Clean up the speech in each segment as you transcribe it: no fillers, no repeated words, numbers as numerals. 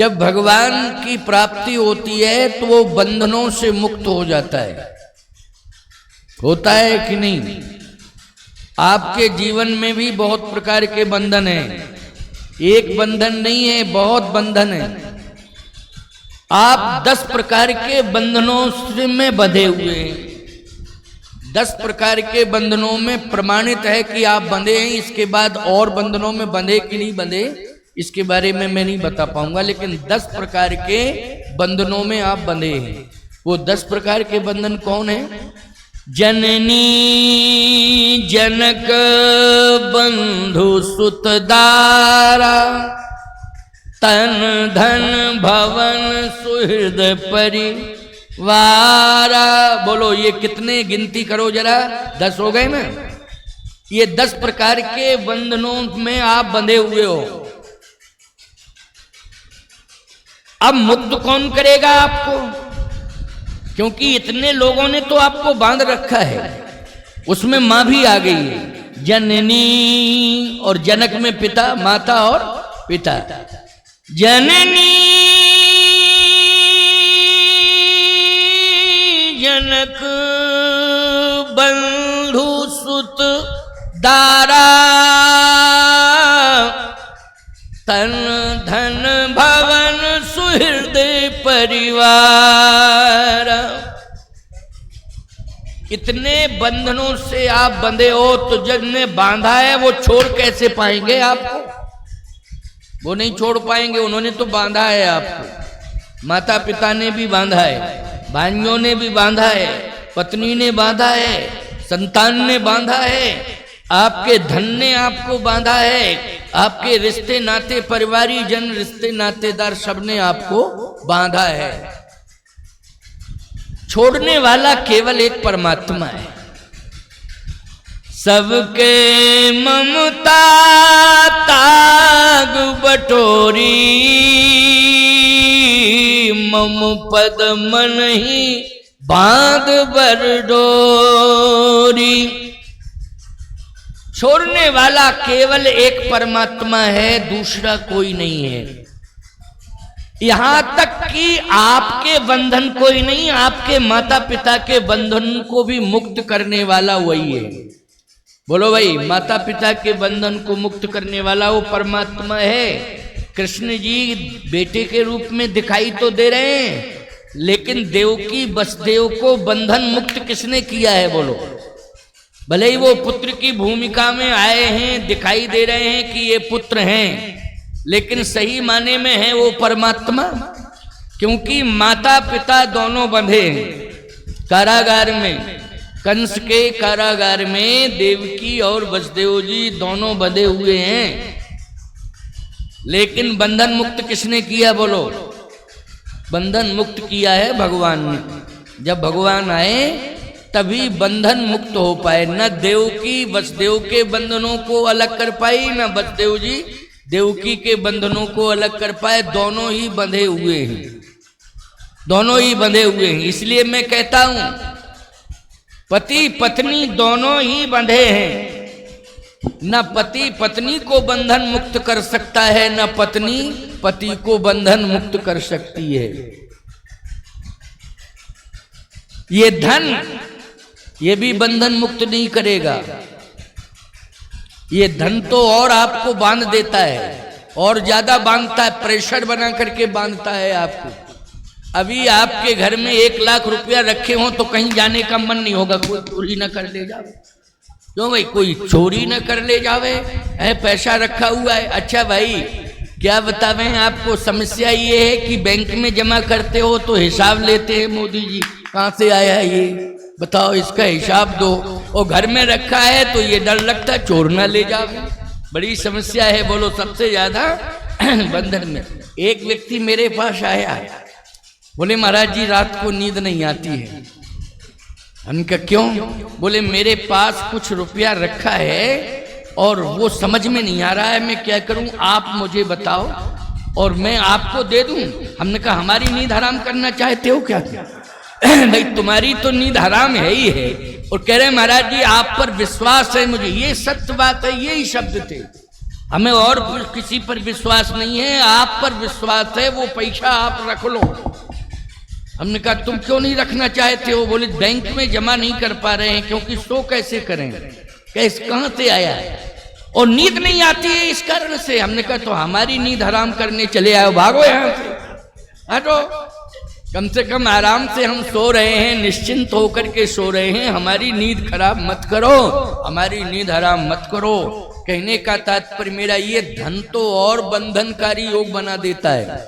जब भगवान की प्राप्ति होती है तो वो बंधनों से मुक्त हो जाता है। होता है कि नहीं? आपके जीवन में भी बहुत प्रकार के बंधन हैं, एक बंधन नहीं है, बहुत बंधन है। आप 10 प्रकार के बंधनों में बंधे हुए हैं। 10 प्रकार के बंधनों में प्रमाणित है कि आप बंधे हैं। इसके बाद और बंधनों में बंधे कि नहीं बंधे, इसके बारे में मैं नहीं बता पाऊंगा, लेकिन 10 प्रकार के बंधनों में आप बंधे हैं। वो 10 प्रकार के बंधन कौन है? जननी जनक बंधु सुतदारा, तन धन भवन सुहृद परिवारा। बोलो ये कितने, गिनती करो जरा, 10 हो गए ना। ये 10 प्रकार के बंधनों में आप बंधे हुए हो। अब मुक्त कौन करेगा आपको? क्योंकि इतने लोगों ने तो आपको बांध रखा है, उसमें मां भी आ गई है। जननी, और जनक में पिता, माता और पिता। जननी जनक बंधु सुत दारा, तन धन भवन सुहृदय परिवार। इतने बंधनों से आप बंधे हो, तो जिसने बांधा है वो छोड़ कैसे पाएंगे आपको? वो नहीं छोड़ पाएंगे, उन्होंने तो बांधा है आपको। माता पिता ने भी बांधा है, भाइयों ने भी बांधा है, पत्नी ने बांधा है, संतान ने बांधा है, आपके धन ने आपको बांधा है, आपके रिश्ते नाते, परिवारी जन, रिश्ते नातेदार, सबने आपको बांधा है। छोड़ने वाला केवल एक परमात्मा है। सबके ममता ताग बटोरी, मम पद मन ही बांध बरडोरी। छोड़ने वाला केवल एक परमात्मा है, दूसरा कोई नहीं है। यहां तक कि आपके बंधन कोई नहीं, आपके माता पिता के बंधन को भी मुक्त करने वाला वही है। बोलो भाई, माता पिता के बंधन को मुक्त करने वाला वो परमात्मा है। कृष्ण जी बेटे के रूप में दिखाई तो दे रहे हैं, लेकिन देवकी वसुदेव को बंधन मुक्त किसने किया है? बोलो। भले ही वो पुत्र की भूमिका में आए हैं, दिखाई दे रहे हैं कि ये पुत्र हैं, लेकिन सही माने में है वो परमात्मा। क्योंकि माता पिता दोनों बंधे हैं कारागार में। कंस के कारागार में देवकी और वसुदेव जी दोनों बंधे हुए हैं, लेकिन बंधन मुक्त किसने किया? बोलो। बंधन मुक्त किया है भगवान ने। जब भगवान आए तभी बंधन मुक्त हो पाए। न देवकी वसुदेव के बंधनों को अलग कर पाई, न वसुदेव जी देवकी के बंधनों को अलग कर पाए। दोनों ही बंधे हुए हैं, दोनों ही बंधे हुए हैं। इसलिए मैं कहता हूं, पति पत्नी दोनों ही बंधे हैं। न पति पत्नी को बंधन मुक्त कर सकता है, न पत्नी पति को बंधन मुक्त कर सकती है। ये धन, ये भी बंधन मुक्त नहीं करेगा। ये धन तो और आपको बांध देता है, और ज्यादा बांधता है, प्रेशर बना करके बांधता है आपको। अभी आपके घर में 1 लाख रुपया रखे हो तो कहीं जाने का मन नहीं होगा, कोई चोरी न कर ले जावे। क्यों भाई? कोई चोरी न कर ले जावे, है पैसा रखा हुआ है। अच्छा भाई, क्या बतावे आपको, समस्या ये है कि बैंक में जमा करते हो तो हिसाब लेते हैं मोदी जी, कहाँ से आया है ये, बताओ इसका हिसाब दो। और घर में रखा है तो ये डर लगता है चोर ना ले जावे। बड़ी समस्या है। बोलो, सबसे ज्यादा बंधन में। एक व्यक्ति मेरे पास आया, बोले महाराज जी रात को नींद नहीं आती है। हमने कहा क्यों? बोले मेरे पास कुछ रुपया रखा है और वो समझ में नहीं आ रहा है, मैं क्या करूं, आप मुझे बताओ और मैं आपको दे दूं। हमने कहा हमारी नींद हराम करना चाहते हो क्या? भाई तुम्हारी तो नींद हराम है ही है। और कह रहे महाराज जी आप पर विश्वास है मुझे। ये सत्य बात है, यही शब्द थे। हमें और किसी पर विश्वास नहीं है, आप पर विश्वास है, वो पैसा आप रख लो। हमने कहा तुम क्यों नहीं रखना चाहते हो? बोले बैंक में जमा नहीं कर पा रहे हैं, क्योंकि सो कैसे करें, कैसे कहां से आया और नींद नहीं आती है इस कारण से। हमने कहा तो हमारी नींद हराम करने चले आओ, भागो यहां से, हटो। कम से कम आराम से हम सो रहे हैं, निश्चिंत होकर के सो रहे हैं, हमारी नींद खराब मत करो, हमारी नींद हराम मत करो। कहने का तात्पर्य मेरा ये, धन तो और बंधनकारी योग बना देता है।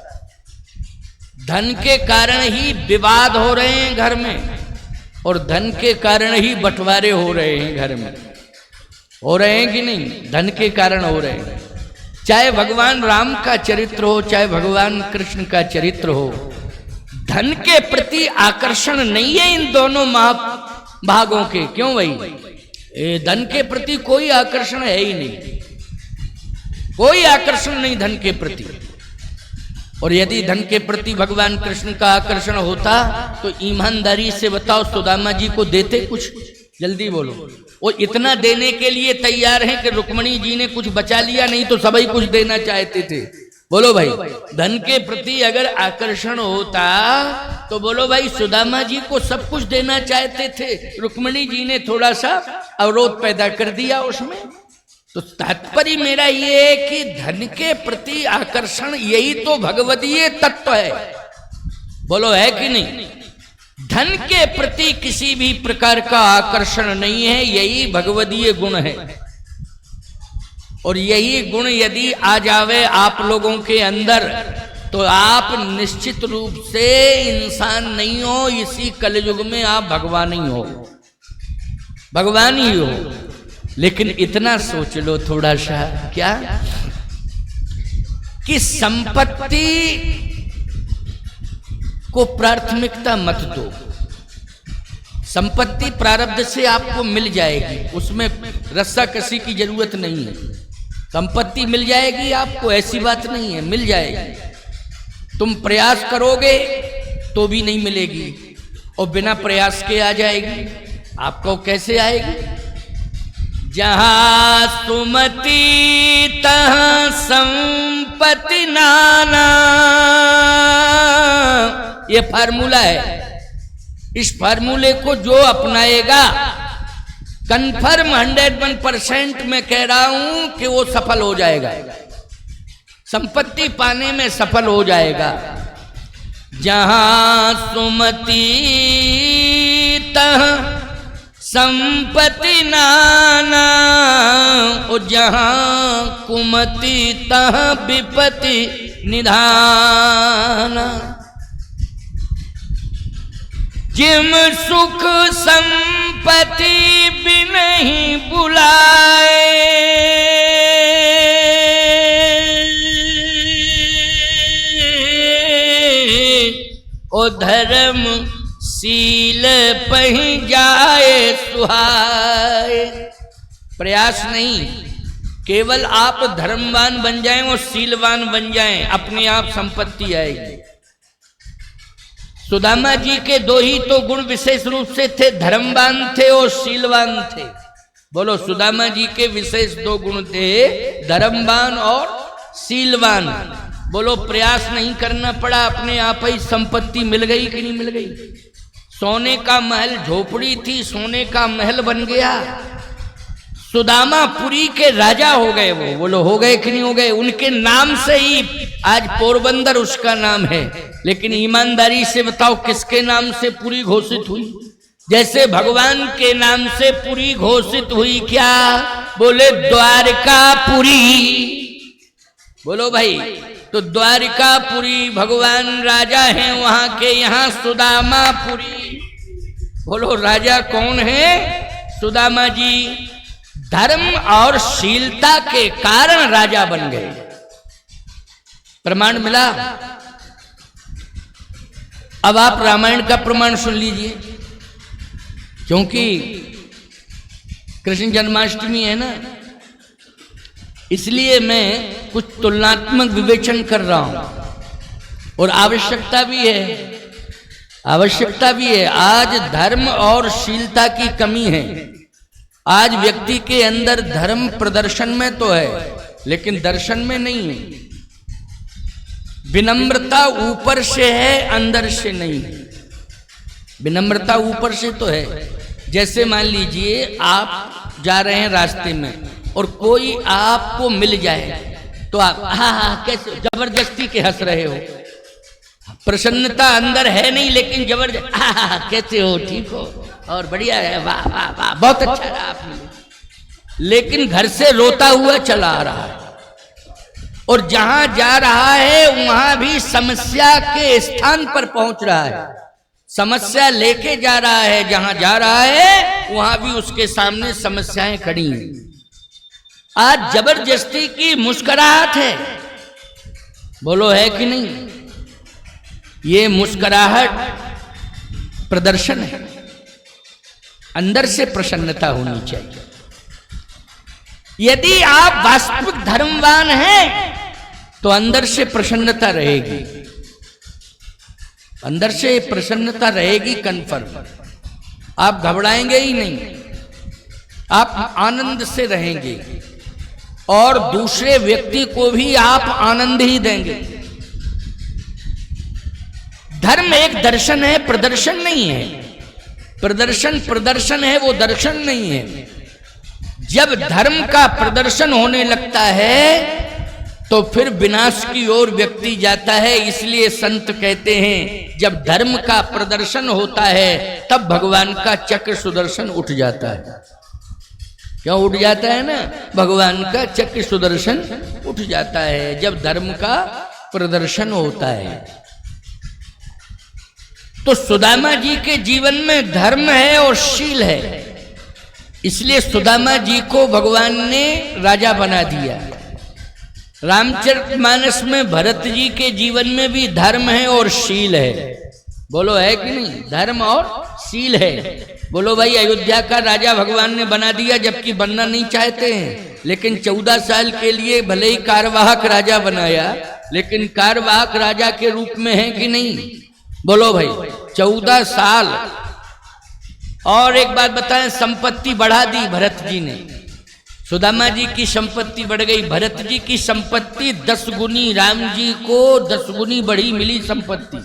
धन के कारण ही विवाद हो रहे हैं घर में, और धन के कारण ही बंटवारे हो रहे हैं घर में। हो रहे हैं कि नहीं? धन के कारण हो रहे हैं। चाहे भगवान राम का चरित्र हो, चाहे भगवान कृष्ण का चरित्र हो, धन के प्रति आकर्षण नहीं है इन दोनों महाभागों के। क्यों भाई? धन के प्रति कोई आकर्षण है ही नहीं, कोई आकर्षण नहीं धन के प्रति। और यदि धन के प्रति भगवान कृष्ण का आकर्षण होता तो ईमानदारी से बताओ, सुदामा जी को देते कुछ? जल्दी बोलो। वो इतना देने के लिए तैयार हैं कि रुक्मणी जी ने कुछ बचा लिया, नहीं तो सभी कुछ देना चाहते थे। बोलो भाई, धन के प्रति अगर आकर्षण होता तो बोलो भाई, सुदामा जी को सब कुछ देना चाहते थे, रुक्मणी जी ने थोड़ा सा अवरोध पैदा कर दिया उसमें। तो तात्पर्य मेरा ये है कि धन के प्रति आकर्षण यही तो भगवदीय तत्व है। बोलो है कि नहीं? धन के प्रति किसी भी प्रकार का आकर्षण नहीं है, यही भगवदीय गुण है। और यही गुण यदि आ जावे आप लोगों के अंदर तो आप निश्चित रूप से इंसान नहीं हो, इसी कलयुग में आप भगवान ही हो, भगवान ही हो। लेकिन इतना सोच लो थोड़ा सा, क्या कि संपत्ति को प्राथमिकता मत दो। संपत्ति प्रारब्ध से आपको मिल जाएगी, उसमें रस्साकसी की जरूरत नहीं है। संपत्ति मिल जाएगी आपको, ऐसी बात नहीं है, मिल जाएगी। तुम प्रयास करोगे तो भी नहीं मिलेगी, और बिना प्रयास के आ जाएगी। आपको कैसे आएगी? जहां सुमति तहां संपत्ति नाना, ये फार्मूला है। इस फार्मूले को जो अपनाएगा, कन्फर्म 101% मैं कह रहा हूं कि वो सफल हो जाएगा, संपत्ति पाने में सफल हो जाएगा। जहां सुमति तहां संपत्ति नाना, और जहां कुमति तहां विपत्ति निधाना। जिम सुख संपत्ति बिनहि बुलाए, ओ धर्म शील पहि जाए सुहाए। प्रयास नहीं, केवल आप धर्मवान बन जाएं और शीलवान बन जाएं, अपने आप संपत्ति आएगी। सुदामा जी के दो ही तो गुण विशेष रूप से थे, धर्मवान थे और शीलवान थे। बोलो, सुदामा जी के विशेष दो गुण थे, धर्मवान और शीलवान। बोलो, प्रयास नहीं करना पड़ा, अपने आप ही संपत्ति मिल गई कि नहीं मिल गई? सोने का महल, झोपड़ी थी, सोने का महल बन गया। सुदामापुरी के राजा हो गए वो। बोलो, हो गए कि नहीं हो गए? उनके नाम से ही आज पोरबंदर उसका नाम है। लेकिन ईमानदारी से बताओ, किसके नाम से पुरी घोषित हुई? जैसे भगवान के नाम से पुरी घोषित हुई, क्या? बोले, द्वारकापुरी। बोलो भाई, तो द्वारकापुरी भगवान राजा हैं वहां के, यहां सुदामापुरी। बोलो, राजा कौन है? सुदामा जी। धर्म और शीलता के कारण राजा बन गए। प्रमाण मिला। अब आप रामायण का प्रमाण सुन लीजिए, क्योंकि कृष्ण जन्माष्टमी है ना, इसलिए मैं कुछ तुलनात्मक विवेचन कर रहा हूं। और आवश्यकता भी है, आवश्यकता भी है। आज धर्म और शीलता की कमी है। आज व्यक्ति के अंदर धर्म प्रदर्शन में तो है, लेकिन दर्शन में नहीं है। विनम्रता ऊपर से है, अंदर से नहीं है। विनम्रता ऊपर से तो है। जैसे मान लीजिए आप जा रहे हैं रास्ते में और कोई आपको मिल जाए तो आप हाँ कैसे जबरदस्ती के हंस रहे हो। प्रसन्नता अंदर है नहीं, लेकिन जबरदस्त कैसे हो, ठीक हो और बढ़िया है, वाह वाह वाह बहुत अच्छा रहा आपने। लेकिन घर से रोता हुआ चला आ रहा है और जहां जा रहा है वहां भी समस्या के स्थान पर पहुंच रहा है। समस्या लेके जा रहा है, जहां जा रहा है वहां भी उसके सामने समस्याएं खड़ी हैं। आज जबरदस्ती की मुस्कुराहट है, बोलो है कि नहीं? ये मुस्कुराहट प्रदर्शन है। अंदर से प्रसन्नता होनी चाहिए। यदि आप वास्तविक धर्मवान हैं तो अंदर से प्रसन्नता रहेगी, अंदर से प्रसन्नता रहेगी कन्फर्म। आप घबराएंगे ही नहीं, आप आनंद से रहेंगे और दूसरे व्यक्ति को भी आप आनंद ही देंगे। धर्म एक दर्शन है, प्रदर्शन नहीं है। प्रदर्शन प्रदर्शन है, वो दर्शन नहीं है। जब धर्म का प्रदर्शन होने लगता है तो फिर विनाश की ओर व्यक्ति जाता है। इसलिए संत कहते हैं जब धर्म का प्रदर्शन होता है तब भगवान का चक्र सुदर्शन उठ जाता है। क्यों उठ जाता है ना? भगवान का चक्र सुदर्शन उठ जाता है जब धर्म का प्रदर्शन होता है। तो सुदामा जी के जीवन में धर्म है और शील है, इसलिए सुदामा जी को भगवान ने राजा बना दिया। रामचरितमानस में भरत जी के जीवन में भी धर्म है और शील है। बोलो है कि नहीं? धर्म और शील है। बोलो भाई, अयोध्या का राजा भगवान ने बना दिया, जबकि बनना नहीं चाहते हैं, लेकिन 14 साल के लिए भले ही कार्यवाहक राजा बनाया, लेकिन कार्यवाहक राजा के रूप में है कि नहीं? बोलो भाई, 14 साल। और एक बात बताएं, संपत्ति बढ़ा दी भरत जी ने। सुदामा जी की संपत्ति बढ़ गई, भरत जी की संपत्ति 10 गुनी, राम जी को 10 गुनी बढ़ी मिली संपत्ति।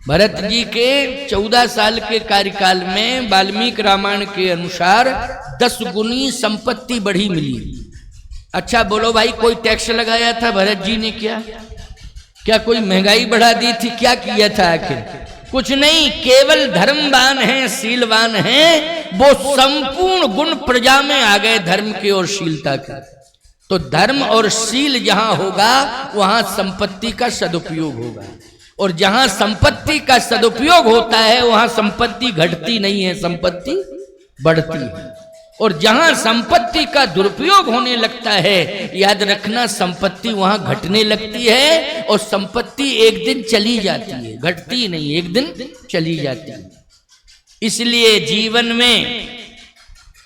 भरत जी के 14 साल के कार्यकाल में वाल्मीकि रामायण के अनुसार 10 गुनी संपत्ति बढ़ी मिली। अच्छा बोलो भाई, कोई टैक्स लगाया था भरत जी ने? क्या कोई महंगाई बढ़ा दी थी? क्या किया था आखिर? कुछ नहीं। केवल धर्मवान हैं, शीलवान हैं, वो संपूर्ण गुण प्रजा में आ गए धर्म के और शीलता के। तो धर्म और शील जहां होगा वहां संपत्ति का सदुपयोग होगा, और जहां संपत्ति का सदुपयोग होता है वहां संपत्ति घटती नहीं है, संपत्ति बढ़ती है। और जहां संपत्ति का दुरुपयोग होने लगता है, याद रखना, संपत्ति वहां घटने लगती है और संपत्ति एक दिन चली जाती है, घटती नहीं, एक दिन चली जाती है। इसलिए जीवन में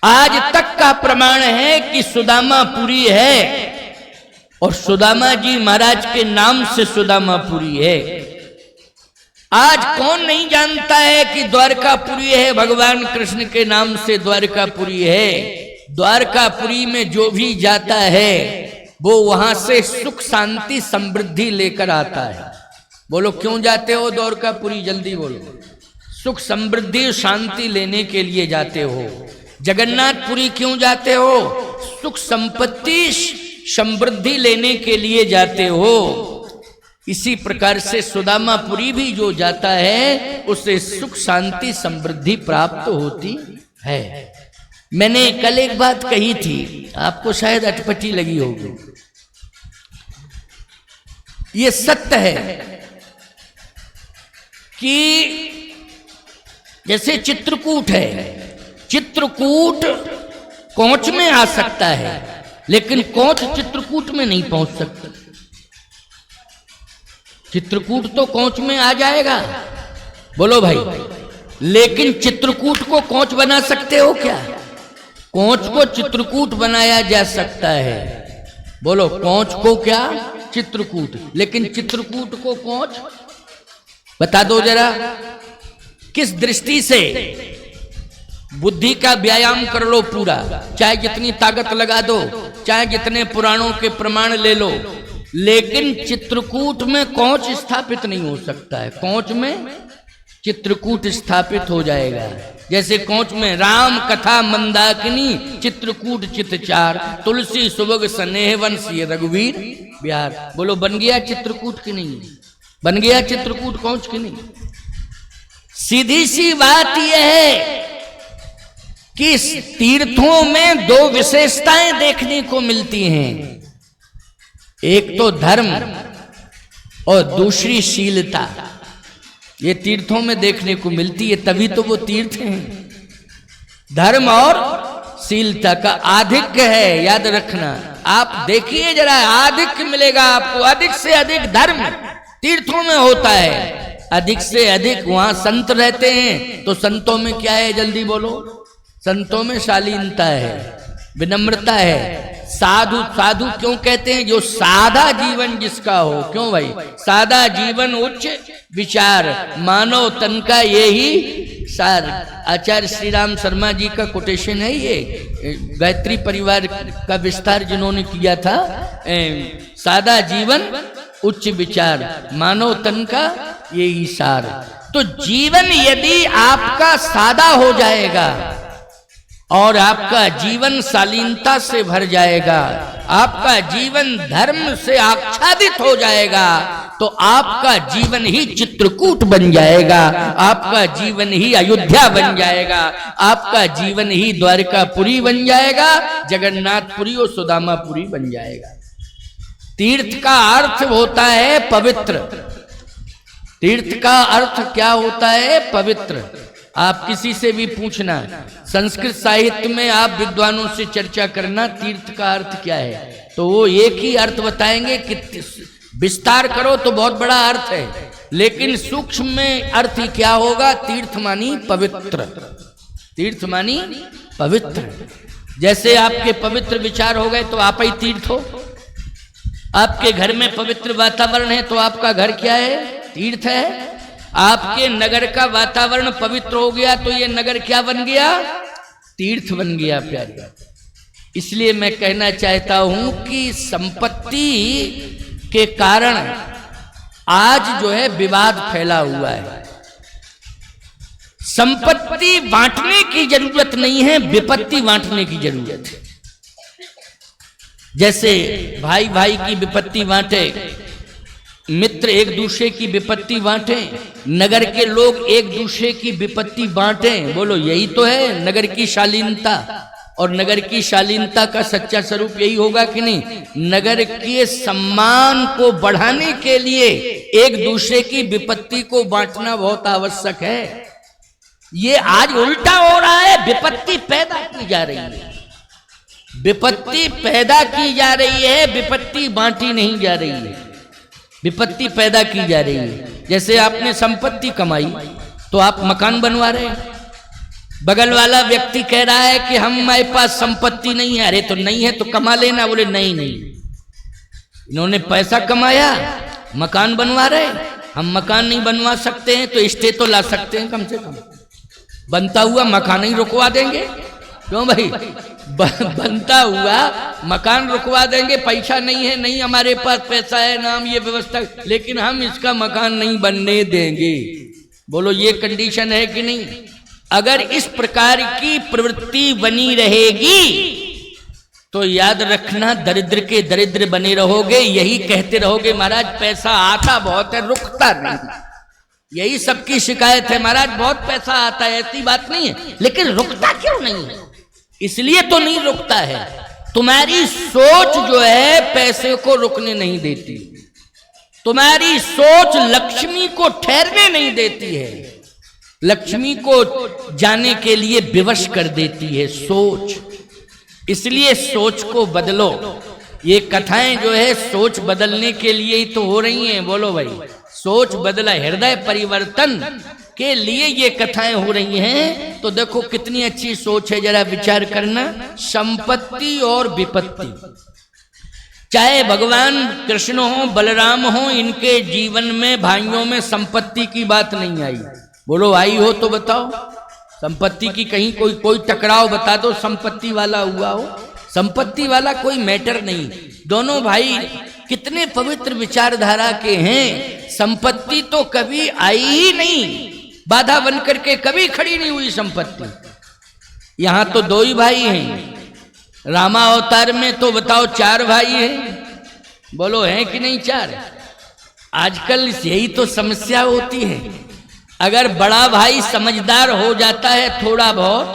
आज तक का प्रमाण है कि सुदामापुरी है, और सुदामा जी महाराज के नाम से सुदामापुरी है। आज कौन नहीं जानता है कि द्वारकापुरी है, भगवान कृष्ण के नाम से द्वारकापुरी है। द्वारकापुरी में जो भी जाता है वो वहां से सुख शांति समृद्धि लेकर आता है। बोलो क्यों जाते हो द्वारकापुरी? जल्दी बोलो। सुख समृद्धि शांति लेने के लिए जाते हो। जगन्नाथपुरी क्यों जाते हो? सुख संपत्ति समृद्धि लेने के लिए जाते हो। इसी प्रकार से सुदामापुरी भी जो जाता है उसे सुख शांति समृद्धि प्राप्त होती है। मैंने कल एक बात कही थी, आपको शायद अटपटी लगी होगी। ये सत्य है कि जैसे चित्रकूट है, चित्रकूट कोंच में आ सकता है, लेकिन कोंच चित्रकूट में नहीं पहुंच सकता। चित्रकूट तो कोंच में आ जाएगा, बोलो भाई, लेकिन चित्रकूट को कोंच बना सकते हो क्या? कोंच को चित्रकूट बनाया जा सकता है। बोलो, कोंच को क्या? चित्रकूट। लेकिन चित्रकूट को कोंच बता दो जरा, किस दृष्टि से? बुद्धि का व्यायाम कर लो पूरा, चाहे जितनी ताकत लगा दो, चाहे जितने पुराणों के प्रमाण ले लो, लेकिन चित्रकूट में कौच स्थापित नहीं हो सकता है। कौच में चित्रकूट स्थापित हो जाएगा। जैसे कौच में राम कथा मंदाकिनी चित्रकूट चितचार, तुलसी सुबग स्नेह वंश ये रघुवीर बिहार। बोलो बन गया चित्रकूट की नहीं? बन गया चित्रकूट कौच की नहीं? सीधी सी बात यह है कि तीर्थों में दो विशेषताएं देखने को मिलती हैं, एक तो धर्म और दूसरी शीलता। ये तीर्थों में देखने को मिलती है, तभी तो वो तीर्थ हैं। धर्म और शीलता का आधिक्य है, याद रखना। आप देखिए जरा, आधिक्य मिलेगा आपको, अधिक से अधिक धर्म तीर्थों में होता है, अधिक से अधिक वहां संत रहते हैं। तो संतों में क्या है, जल्दी बोलो? संतों में शालीनता है, विनम्रता है। साधु साधु क्यों कहते हैं? जो सादा जीवन जिसका हो। क्यों भाई? सादा जीवन उच्च विचार, मानव तन का यही सार। आचार्य श्री राम शर्मा जी का कोटेशन है ये, गायत्री परिवार का विस्तार जिन्होंने किया था। सादा जीवन उच्च विचार, मानव तन का यही सार। तो जीवन यदि आपका सादा हो जाएगा और आपका जीवन शालीनता से भर जाएगा, आपका जीवन धर्म से आच्छादित हो जाएगा, तो आपका जीवन ही चित्रकूट बन जाएगा, आपका जीवन ही अयोध्या बन जाएगा, आपका जीवन ही द्वारकापुरी बन जाएगा, जगन्नाथपुरी और सुदामापुरी बन जाएगा। तीर्थ का अर्थ होता है पवित्र। तीर्थ का अर्थ क्या होता है? पवित्र। आप किसी से भी पूछना, संस्कृत साहित्य में आप विद्वानों से चर्चा करना तीर्थ का अर्थ क्या है, तो वो एक ही अर्थ बताएंगे कि विस्तार करो तो बहुत बड़ा अर्थ है, लेकिन सूक्ष्म में अर्थ क्या होगा? तीर्थ मानी पवित्र। तीर्थ मानी पवित्र। जैसे आपके पवित्र विचार हो गए तो आप ही तीर्थ हो। आपके घर में पवित्र वातावरण है तो आपका घर क्या है? तीर्थ है। आपके नगर का वातावरण पवित्र हो गया तो ये नगर क्या बन गया? तीर्थ बन गया प्यारे। इसलिए मैं कहना चाहता हूं कि संपत्ति के कारण आज जो है विवाद फैला हुआ है। संपत्ति बांटने की जरूरत नहीं है, विपत्ति बांटने की जरूरत है। जैसे भाई भाई की विपत्ति बांटे, मित्र एक दूसरे की विपत्ति बांटे, नगर के लोग एक दूसरे की विपत्ति बांटे। बोलो यही तो है नगर की शालीनता। और नगर की शालीनता का सच्चा स्वरूप यही होगा कि नहीं? नगर के सम्मान को बढ़ाने के लिए एक दूसरे की विपत्ति को बांटना बहुत आवश्यक है। ये आज उल्टा हो रहा है, विपत्ति पैदा की जा रही है। विपत्ति पैदा की जा रही है, विपत्ति बांटी नहीं जा रही है, विपत्ति पैदा की जा रही है। जैसे आपने संपत्ति कमाई तो आप मकान बनवा रहे हैं, बगल वाला व्यक्ति कह रहा है कि हमारे पास संपत्ति नहीं है। अरे तो नहीं है तो कमा लेना। बोले नहीं नहीं, इन्होंने पैसा कमाया, मकान बनवा रहे, हम मकान नहीं बनवा सकते हैं तो स्टे तो ला सकते हैं, कम से कम बनता हुआ मकान ही रुकवा देंगे। क्यों भाई? बनता हुआ मकान रुकवा देंगे। पैसा नहीं है, नहीं हमारे पास पैसा है ना हम ये व्यवस्था, लेकिन हम इसका मकान नहीं बनने देंगे। बोलो ये कंडीशन है कि नहीं? अगर इस प्रकार की प्रवृत्ति बनी रहेगी तो याद रखना दरिद्र के दरिद्र बने रहोगे। यही कहते रहोगे महाराज पैसा आता बहुत है, रुकता नहीं। यही सबकी शिकायत है, महाराज बहुत पैसा आता है। ऐसी बात नहीं है, लेकिन रुकता क्यों नहीं है? इसलिए तो नहीं रुकता है, तुम्हारी सोच जो है पैसे को रुकने नहीं देती, तुम्हारी सोच लक्ष्मी को ठहरने नहीं देती है, लक्ष्मी को जाने के लिए विवश कर देती है सोच। इसलिए सोच को बदलो। ये कथाएं जो है सोच बदलने के लिए ही तो हो रही हैं। बोलो भाई, सोच बदला, हृदय परिवर्तन के लिए ये कथाएं हो रही हैं। तो देखो कितनी अच्छी सोच है, जरा विचार करना। संपत्ति और विपत्ति, चाहे भगवान कृष्ण हो बलराम हो, इनके जीवन में भाइयों में संपत्ति की बात नहीं आई। बोलो आई हो तो बताओ, संपत्ति की कहीं कोई टकराव बता दो संपत्ति वाला हुआ हो। संपत्ति वाला कोई मैटर नहीं। दोनों भाई कितने पवित्र विचारधारा के हैं। संपत्ति तो कभी आई ही नहीं, बाधा बन करके कभी खड़ी नहीं हुई संपत्ति। यहां तो दो ही भाई हैं। रामा अवतार में तो बताओ 4 भाई हैं। बोलो हैं कि नहीं 4? आजकल यही तो समस्या होती है। अगर बड़ा भाई समझदार हो जाता है थोड़ा बहुत,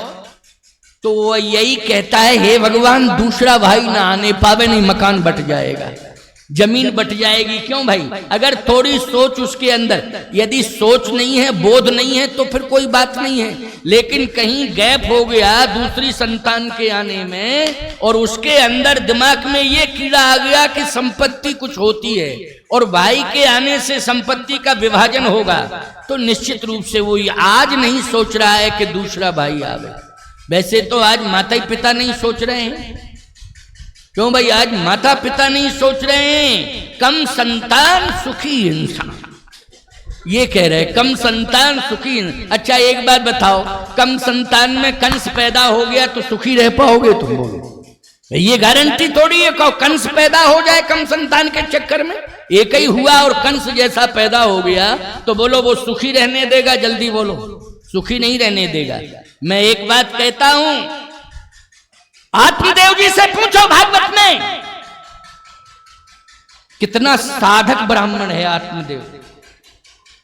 तो वो यही कहता है हे भगवान दूसरा भाई ना आने पावे, नहीं मकान बट जाएगा, जमीन बट जाएगी। क्यों भाई? अगर थोड़ी सोच उसके अंदर, यदि सोच नहीं है, बोध नहीं है, तो फिर कोई बात नहीं है। लेकिन कहीं गैप हो गया दूसरी संतान के आने में, और उसके अंदर दिमाग में ये कीड़ा आ गया कि संपत्ति कुछ होती है और भाई के आने से संपत्ति का विभाजन होगा, तो निश्चित रूप से वो आज नहीं सोच रहा है कि दूसरा भाई आवे। वैसे तो आज माता पिता नहीं सोच रहे हैं। क्यों भाई? आज माता पिता नहीं सोच रहे हैं। कम संतान सुखी इंसान, ये कह रहे कम संतान सुखी। अच्छा एक बात बताओ, कम संतान में कंस पैदा हो गया तो सुखी रह पाओगे तुम? बोलो, ये गारंटी थोड़ी है कहो कंस पैदा हो जाए कम संतान के चक्कर में। एक ही हुआ और कंस जैसा पैदा हो गया तो बोलो वो सुखी रहने देगा? जल्दी बोलो, सुखी नहीं रहने देगा। मैं एक बात कहता हूं, आत्मदेव जी से पूछो भागवत में कितना साधक ब्राह्मण है आत्मदेव,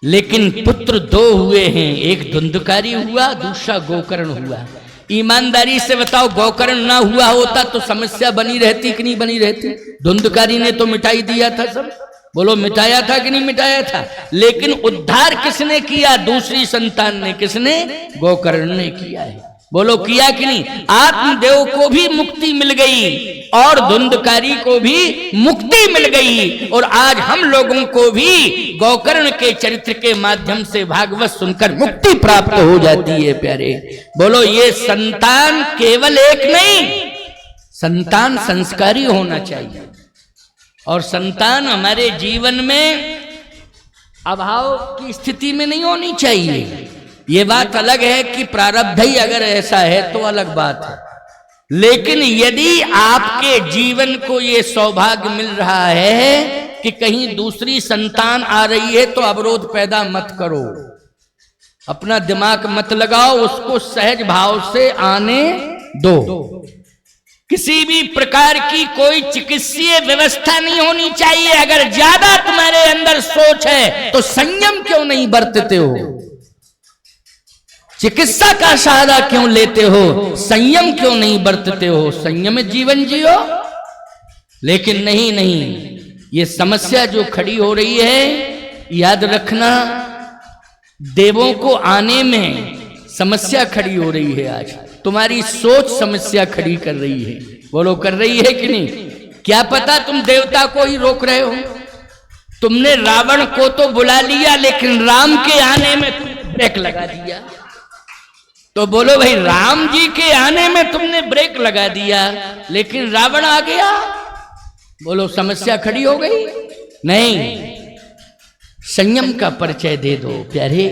लेकिन पुत्र 2 हुए हैं, एक धुंधकारी हुआ, दूसरा गोकर्ण हुआ। ईमानदारी से बताओ, गोकर्ण ना हुआ होता तो समस्या बनी रहती कि नहीं बनी रहती? धुंधकारी ने तो मिटाई दिया था सब। बोलो मिटाया था कि नहीं मिटाया था? लेकिन उद्धार किसने किया? दूसरी संतान ने। किसने? गोकर्ण ने किया है। बोलो किया कि नहीं? आत्मदेव को भी मुक्ति मिल गई और धुंधकारी को भी मुक्ति मिल गई, और आज हम लोगों को भी गोकर्ण के चरित्र के माध्यम से भागवत सुनकर मुक्ति प्राप्त हो जाती है प्यारे। बोलो ये संतान केवल एक नहीं, संतान संस्कारी होना चाहिए, और संतान हमारे जीवन में अभाव की स्थिति में नहीं होनी चाहिए। ये बात अलग है कि प्रारब्ध ही अगर ऐसा है तो अलग बात है। लेकिन यदि आपके जीवन को ये सौभाग्य मिल रहा है कि कहीं दूसरी संतान आ रही है तो अवरोध पैदा मत करो, अपना दिमाग मत लगाओ, उसको सहज भाव से आने दो। किसी भी प्रकार की कोई चिकित्सीय व्यवस्था नहीं होनी चाहिए। अगर ज्यादा तुम्हारे अंदर सोच है तो संयम क्यों नहीं बरतते हो? चिकित्सा का सहारा क्यों लेते हो? संयम क्यों नहीं बरतते हो? संयमित जीवन जियो। लेकिन नहीं, ये समस्या जो खड़ी हो रही है, याद रखना, देवों को आने में समस्या खड़ी हो रही है। आज तुम्हारी सोच समस्या खड़ी कर रही है। बोलो कर रही है कि नहीं? क्या पता तुम देवता को ही रोक रहे हो। तुमने रावण को तो बुला लिया, लेकिन राम के आने में ब्रेक लगा दिया। तो बोलो भाई, राम जी के आने में तुमने ब्रेक लगा दिया, लेकिन रावण आ गया, बोलो समस्या खड़ी हो गई? नहीं, संयम का परिचय दे दो प्यारे।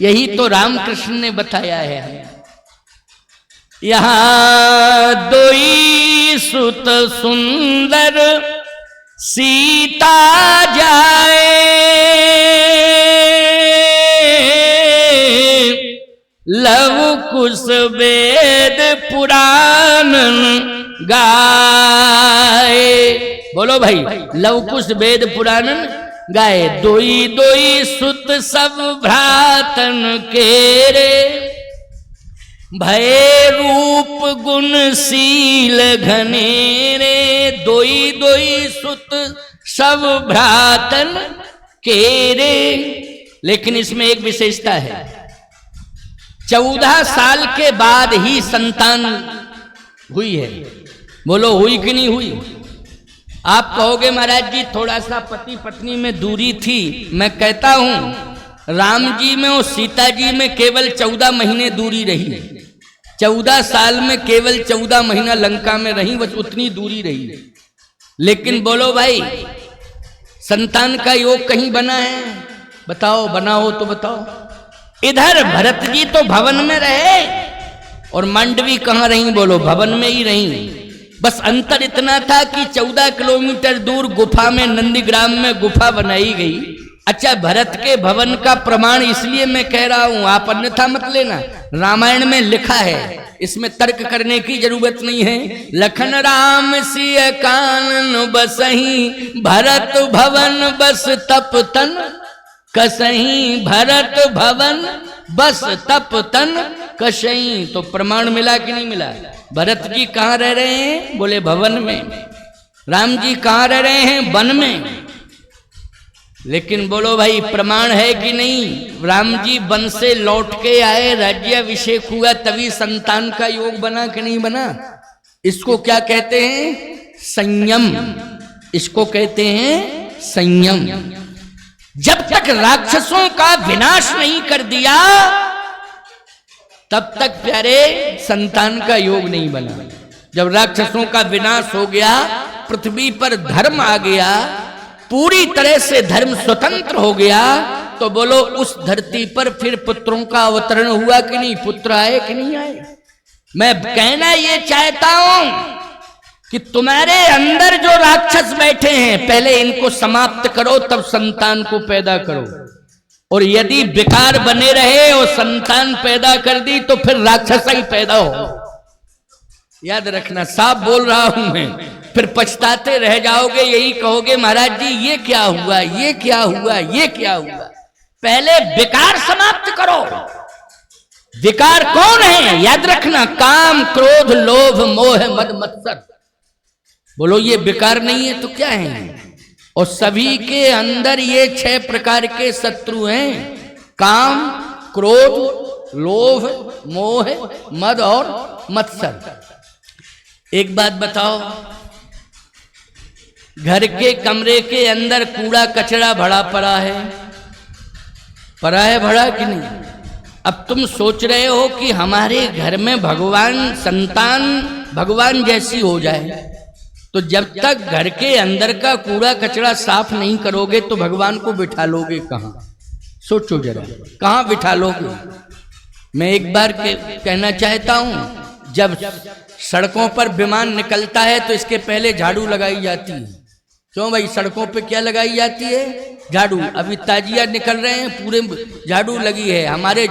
यही तो रामकृष्ण ने बताया है हमें। यहां 2 सुत सुंदर सीता जाए, लव कुश वेद पुराण गाए। बोलो भाई, लव कुश वेद पुराण गाए। 2 सुत सब भ्रातन केरे, भय रूप गुणशील घनेरे। 2 सुत सब भ्रातन केरे। लेकिन इसमें एक विशेषता है, 14 साल के बाद ही संतान हुई है। बोलो हुई कि नहीं हुई? आप कहोगे महाराज जी थोड़ा सा पति पत्नी में दूरी थी। मैं कहता हूं राम जी में और सीता जी में केवल 14 महीने दूरी रही। 14 साल में केवल 14 महीना लंका में रही, बस उतनी दूरी रही। लेकिन बोलो भाई, संतान का योग कहीं बना है? बताओ, बना हो तो बताओ। इधर भरत जी तो भवन में रहे और मांडवी कहां रही, बोलो भवन में ही रही। बस अंतर इतना था कि 14 किलोमीटर दूर गुफा में, नंदीग्राम में गुफा बनाई गई। अच्छा, भरत के भवन का प्रमाण इसलिए मैं कह रहा हूं, आप अन्यथा मत लेना, रामायण में लिखा है, इसमें तर्क करने की जरूरत नहीं है। लखन राम सिय कानन बसही, भरत भवन बस तप तन कसही, भरत भवन बस तप तन कसही। तो प्रमाण मिला कि नहीं मिला? भरत जी कहाँ रह रहे हैं? बोले भवन में। राम जी कहाँ रह रहे हैं? वन में। लेकिन बोलो भाई, प्रमाण है कि नहीं? राम जी वन से लौट के आए, राज्याभिषेक हुआ, तभी संतान का योग बना कि नहीं बना? इसको क्या कहते हैं? संयम। इसको कहते हैं संयम। जब तक राक्षसों का विनाश नहीं कर दिया तब तक प्यारे संतान का योग नहीं बना। जब राक्षसों का विनाश हो गया, पृथ्वी पर धर्म आ गया, पूरी तरह से धर्म स्वतंत्र हो गया, तो बोलो उस धरती पर फिर पुत्रों का अवतरण हुआ कि नहीं? पुत्र आए कि नहीं आए? मैं कहना ये चाहता हूं कि तुम्हारे अंदर जो राक्षस बैठे हैं, पहले इनको समाप्त करो, तब संतान को पैदा करो। और यदि बेकार बने रहे और संतान पैदा कर दी तो फिर राक्षस ही पैदा हो। याद रखना, साफ बोल रहा हूं मैं, फिर पछताते रह जाओगे, यही कहोगे महाराज जी ये क्या हुआ, ये क्या हुआ, ये क्या हुआ। पहले विकार समाप्त करो। विकार कौन है? याद रखना, काम, क्रोध, लोभ, मोह, मद, मत्सर। बोलो ये विकार नहीं है तो क्या है? और सभी के अंदर ये 6 प्रकार के शत्रु हैं, काम, क्रोध, लोभ, मोह, मद और मत्सर। एक बात बताओ, घर के कमरे के अंदर कूड़ा कचरा भरा पड़ा है, पड़ा है भरा कि नहीं? अब तुम सोच रहे हो कि हमारे घर में भगवान, संतान भगवान जैसी हो जाए, तो जब तक घर के अंदर का कूड़ा कचरा साफ नहीं करोगे तो भगवान को बिठा लोगे कहाँ? सोचो जरा, कहाँ बिठा लोगे? मैं एक बार कहना चाहता हूं, जब सड़कों पर विमान निकलता है तो इसके पहले झाड़ू लगाई जाती है। क्यों भाई? सड़कों पे क्या लगाई जाती है? झाड़ू। अभी ताजिया निकल रहे हैं, पूरे झाड़ू लगी है। हमारे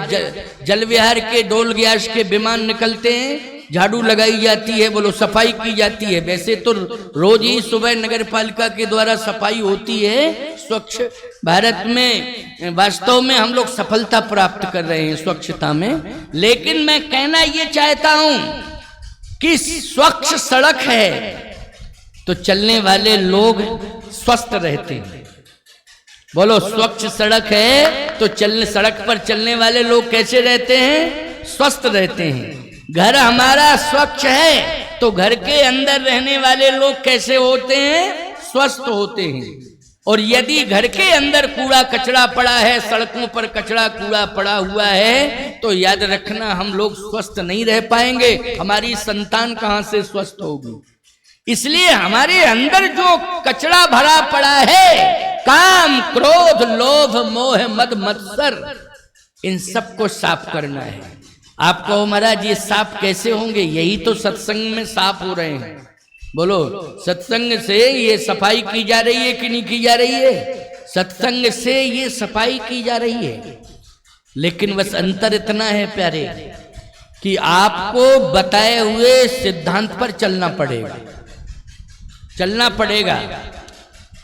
जल विहार के डोल गैस के विमान निकलते हैं, झाड़ू लगाई जाती है, बोलो सफाई की जाती है। वैसे तो रोज ही सुबह नगर पालिका के द्वारा सफाई होती है। स्वच्छ भारत में वास्तव में हम लोग सफलता प्राप्त कर रहे हैं स्वच्छता में। लेकिन मैं कहना ये चाहता हूं कि स्वच्छ सड़क है तो चलने वाले लोग स्वस्थ रहते हैं। बोलो स्वच्छ सड़क है तो सड़क पर चलने वाले लोग कैसे रहते हैं? स्वस्थ रहते हैं। घर हमारा स्वच्छ है तो घर के अंदर रहने वाले लोग कैसे होते हैं? स्वस्थ होते हैं। और यदि घर के अंदर कूड़ा कचरा पड़ा है, सड़कों पर कचरा कूड़ा पड़ा हुआ है, तो याद रखना हम लोग स्वस्थ नहीं रह पाएंगे। हमारी संतान कहां से स्वस्थ होगी? इसलिए हमारे अंदर जो कचरा भरा पड़ा है, काम, क्रोध, लोभ, मोह, मद, मत्सर, इन सबको साफ करना है। आप कहो महाराज ये साफ कैसे होंगे? यही तो सत्संग में साफ हो रहे हैं। बोलो सत्संग से ये सफाई की जा रही है कि नहीं की जा रही है? सत्संग से ये सफाई की जा रही है। लेकिन बस अंतर इतना है प्यारे कि आपको बताए हुए सिद्धांत पर चलना पड़ेगा, चलना पड़ेगा।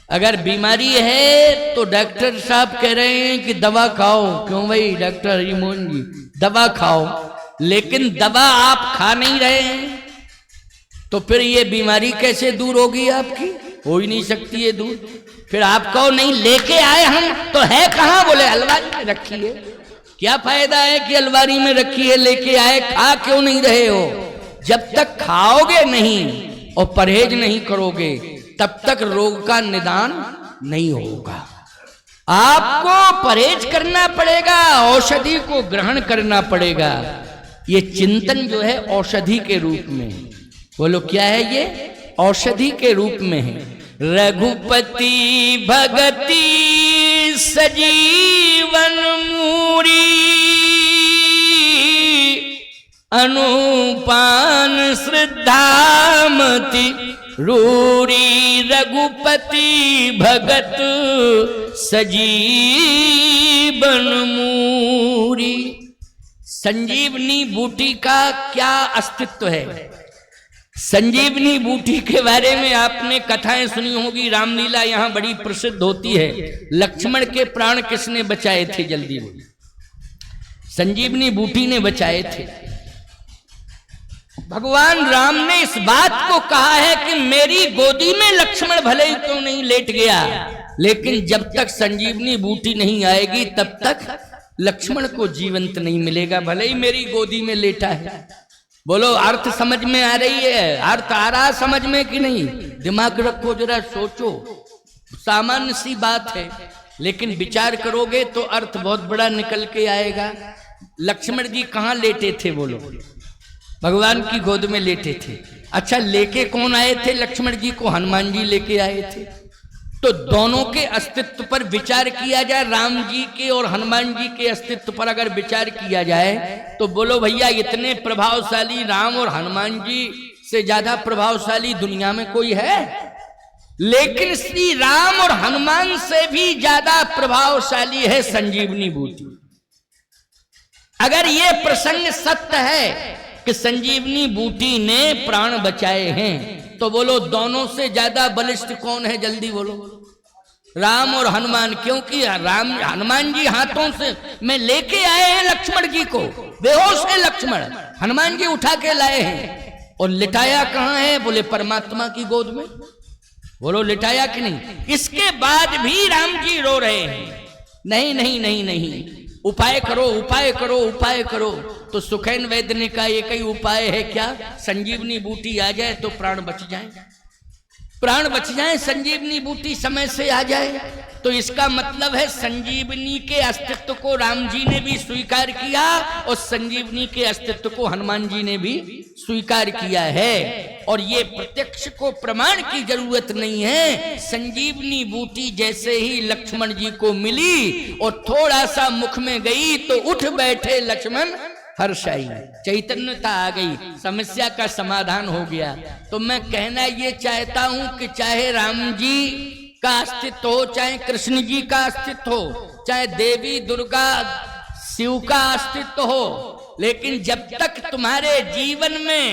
अगर बीमारी है तो डॉक्टर साहब कह रहे हैं कि दवा खाओ। क्यों भाई डॉक्टर हरिमोहन जी? दवा खाओ, लेकिन दवा आप खा नहीं रहे हैं तो फिर ये बीमारी कैसे दूर होगी आपकी? हो ही नहीं सकती है दूर। फिर आप कहो नहीं लेके आए हम, तो है कहाँ? बोले अलमारी में रखी है। क्या फायदा है कि अलमारी में रखी है, लेके आए, खा क्यों नहीं रहे हो? जब तक खाओगे नहीं और परहेज नहीं करोगे तब तक रोग का निदान नहीं होगा। आपको परहेज करना पड़ेगा, औषधि को ग्रहण करना पड़ेगा। ये चिंतन जो है औषधि के रूप में, बोलो क्या है ये? औषधि के रूप में है। रघुपति भगति सजीवन मूरी, अनुपान श्रद्धामति रूरी रघुपति भगत सजीवन मूरी। संजीवनी बूटी का क्या अस्तित्व है? संजीवनी बूटी के बारे में आपने कथाएं सुनी होगी, रामलीला यहां बड़ी प्रसिद्ध होती है। लक्ष्मण के प्राण किसने बचाए थे? जल्दी बोलिए। संजीवनी बूटी ने बचाए थे। भगवान राम ने इस बात को कहा है कि मेरी गोदी में लक्ष्मण भले ही क्यों नहीं लेट गया, लेकिन जब तक संजीवनी बूटी नहीं आएगी तब तक लक्ष्मण को जीवंत नहीं मिलेगा, भले ही मेरी गोदी में लेटा है। बोलो, अर्थ समझ में आ रही है? अर्थ आ रहा समझ में कि नहीं? दिमाग रखो, जरा सोचो। सामान्य सी बात है, लेकिन विचार करोगे तो अर्थ बहुत बड़ा निकल के आएगा। लक्ष्मण जी कहाँ लेटे थे? बोलो। भगवान की गोद में लेटे थे। अच्छा, लेके कौन आए थे लक्ष्मण जी को? हनुमान जी लेके आए थे। तो दोनों के अस्तित्व पर विचार किया जाए, राम जी के और हनुमान जी के अस्तित्व पर अगर विचार किया जाए तो बोलो भैया, इतने प्रभावशाली राम और हनुमान जी से ज्यादा प्रभावशाली दुनिया में कोई है? लेकिन श्री राम और हनुमान से भी ज्यादा प्रभावशाली है संजीवनी बूटी। अगर ये प्रसंग सत्य है कि संजीवनी बूटी ने प्राण बचाए हैं, तो बोलो दोनों से ज्यादा बलिष्ठ कौन है? जल्दी बोलो। राम और हनुमान। क्योंकि राम हनुमान जी हाथों से में लेके आए हैं लक्ष्मण जी को, बेहोश है लक्ष्मण, हनुमान जी उठा के लाए हैं। और लिटाया कहां है? बोले परमात्मा की गोद में। बोलो, लिटाया कि नहीं? इसके बाद भी राम जी रो रहे हैं, नहीं नहीं नहीं नहीं, उपाय करो, उपाय करो, उपाय करो। तो सुखैन वैद्य ने कहा एक ही उपाय है। क्या? संजीवनी बूटी आ जाए तो प्राण बच जाए, प्राण बच जाए, संजीवनी बूटी समय से आ जाए। तो इसका मतलब है संजीवनी के अस्तित्व को राम जी ने भी स्वीकार किया और संजीवनी के अस्तित्व को हनुमान जी ने भी स्वीकार किया है। और ये प्रत्यक्ष को प्रमाण की जरूरत नहीं है। संजीवनी बूटी जैसे ही लक्ष्मण जी को मिली और थोड़ा सा मुख में गई तो उठ बैठे लक्ष्मण हर्षाई, चैतन्यता आ गई, समस्या का समाधान हो गया। तो मैं कहना ये चाहता हूं कि चाहे राम जी का अस्तित्व हो, चाहे कृष्ण जी का अस्तित्व हो, चाहे देवी दुर्गा शिव का अस्तित्व हो, लेकिन जब तक तुम्हारे जीवन में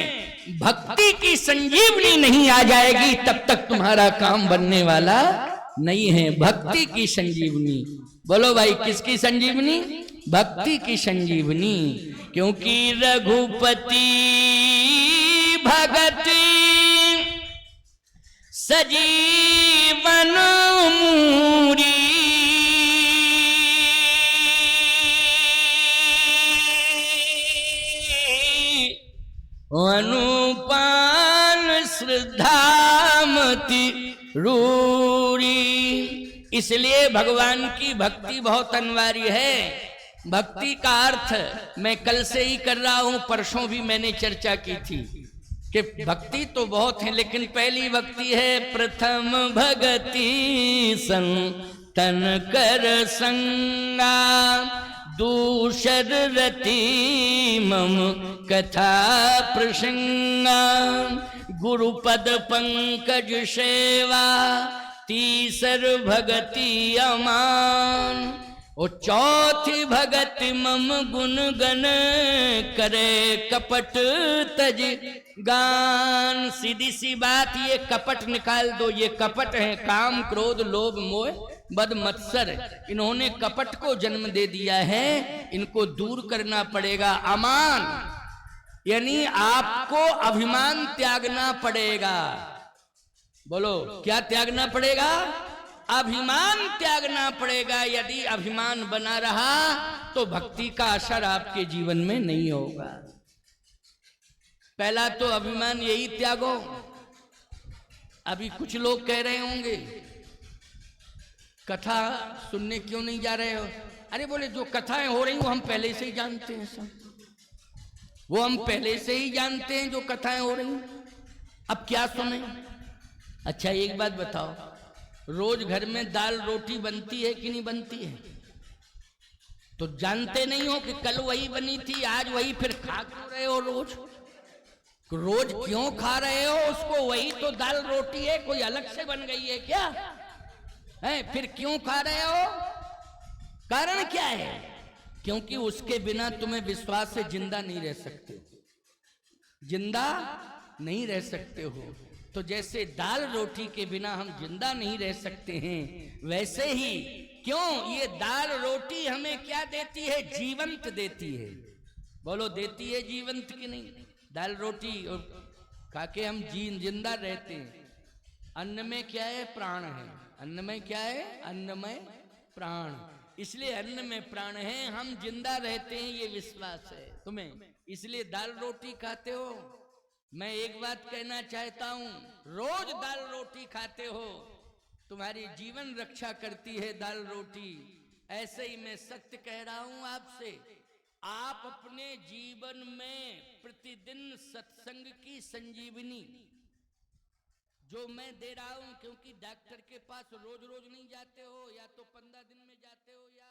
भक्ति की संजीवनी नहीं आ जाएगी तब तक तुम्हारा काम बनने वाला नहीं है। भक्ति की संजीवनी। बोलो भाई, किसकी संजीवनी? भक्ति की संजीवनी। क्योंकि रघुपति भगत सजीवन मूरी। अनुपान श्रद्धामति रूरी। इसलिए भगवान की भक्ति बहुत अनिवार्य है। भक्ति का अर्थ मैं कल से ही कर रहा हूं, परसों भी मैंने चर्चा की थी कि भक्ति तो बहुत है, लेकिन पहली भक्ति है प्रथम भगति संतन कर संगा, दूसर रति मम कथा प्रसंगा, गुरुपद पंकज सेवा, तीसर भगति अमान, और चौथी भगति मम गुण गण करे कपट तज गान। सीधी सी बात, ये कपट निकाल दो। ये कपट है काम क्रोध लोभ मोह बद मत्सर, इन्होंने कपट को जन्म दे दिया है, इनको दूर करना पड़ेगा। अमान यानी आपको अभिमान त्यागना पड़ेगा। बोलो, क्या त्यागना पड़ेगा? अभिमान त्यागना पड़ेगा। यदि अभिमान बना रहा तो भक्ति का असर आपके जीवन में नहीं होगा। पहला तो अभिमान यही त्यागो। अभी कुछ लोग कह रहे होंगे कथा सुनने क्यों नहीं जा रहे हो? अरे बोले, जो कथाएं हो रही वो हम पहले से ही जानते हैं सब, वो हम पहले से ही जानते हैं जो कथाएं हो रही, अब क्या सुने? अच्छा एक बात बताओ, रोज घर में दाल रोटी बनती है कि नहीं बनती है? तो जानते नहीं हो कि कल वही बनी थी, आज वही, फिर खा क्यों रहे हो रोज? रोज क्यों खा रहे हो उसको? वही तो दाल रोटी है, कोई अलग से बन गई है क्या? है फिर क्यों खा रहे हो? कारण क्या है? क्योंकि उसके बिना तुम्हें विश्वास से जिंदा नहीं रह सकते, जिंदा नहीं रह सकते हो। तो जैसे दाल रोटी के बिना हम जिंदा नहीं रह सकते हैं, वैसे ही क्यों ये दाल रोटी हमें क्या देती है? जीवंत देती है। बोलो देती है जीवंत कि नहीं? दाल रोटी और खा के हम जिंदा रहते हैं। अन्न में क्या है? प्राण है। अन्न में क्या है? अन्न में प्राण। इसलिए अन्न में प्राण है, हम जिंदा रहते हैं, ये विश्वास है तुम्हें, इसलिए दाल रोटी खाते हो। मैं एक बात कहना चाहता हूं, रोज दाल रोटी खाते हो, तुम्हारी जीवन रक्षा करती है दाल रोटी। ऐसे ही मैं सत्य कह रहा हूं आपसे, आप अपने जीवन में प्रतिदिन सत्संग की संजीवनी जो मैं दे रहा हूं, क्योंकि डॉक्टर के पास रोज रोज नहीं जाते हो, या तो 15 दिन में जाते हो या